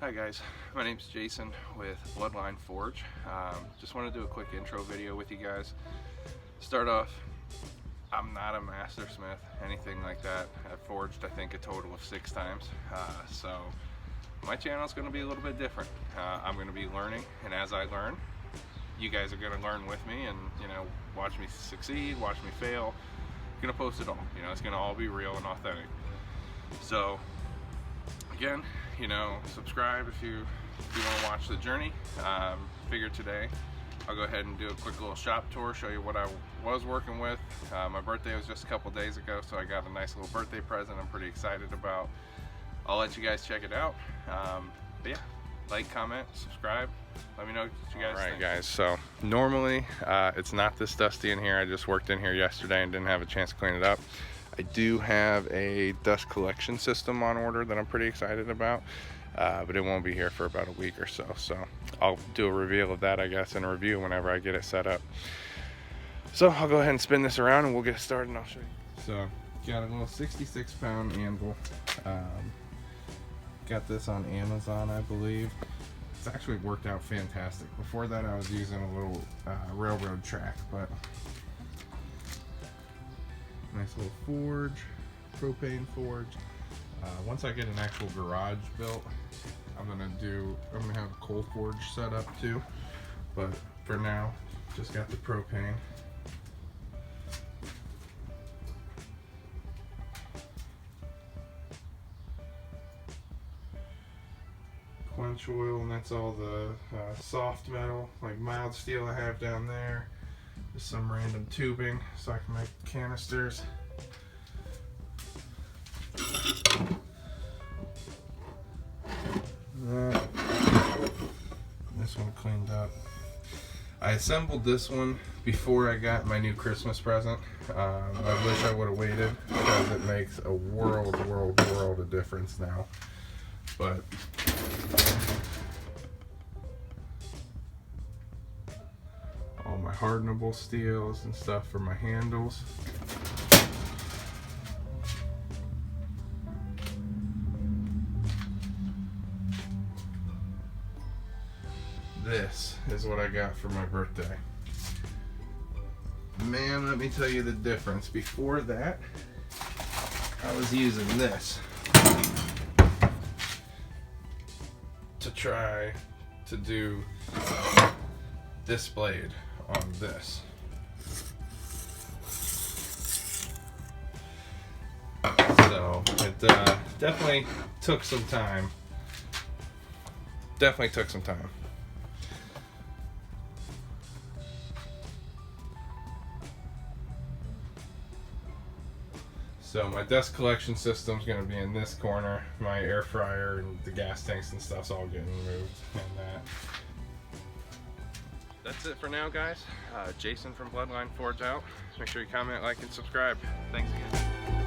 Hi guys, my name's Jason with Bloodline Forge. Just want to do a quick intro video with you guys. Start off, I'm not a master smith, anything like that. I've forged I think a total of 6 times. So my channel is going to be a little bit different. I'm going to be learning, and as I learn, you guys are going to learn with me and, you know, watch me succeed, watch me fail. I'm going to post it all. You know, it's going to all be real and authentic. So again, you know, subscribe if you want to watch the journey. Figure today I'll go ahead and do a quick little shop tour, show you what I was working with. My birthday was just a couple days ago, so I got a nice little birthday present I'm pretty excited about. I'll let you guys check it out. But yeah, like, comment, subscribe, let me know what you guys think. Alright guys, so normally it's not this dusty in here. I just worked in here yesterday and didn't have a chance to clean it up. I do have a dust collection system on order that I'm pretty excited about, but it won't be here for about a week or so. So I'll do a reveal of that, I guess, and a review whenever I get it set up. So I'll go ahead and spin this around and we'll get started and I'll show you. So got a little 66-pound anvil. Got this on Amazon, I believe. It's actually worked out fantastic. Before that I was using a little railroad track, but nice little forge, propane forge. Once I get an actual garage built, I'm gonna have a coal forge set up too. But for now, just got the propane. Quench oil, and that's all the soft metal, like mild steel I have down there. Just some random tubing so I can make canisters. This one cleaned up. I assembled this one before I got my new Christmas present. I wish I would have waited because it makes a world of difference now. But all my hardenable steels and stuff for my handles. This is what I got for my birthday. Man, let me tell you the difference. Before that, I was using this to try to do this blade on this. So it definitely took some time. So my dust collection system's going to be in this corner. My air fryer and the gas tanks and stuff's all getting removed. And that's it for now, guys. Jason from Bloodline Forge out. Make sure you comment, like, and subscribe. Thanks again.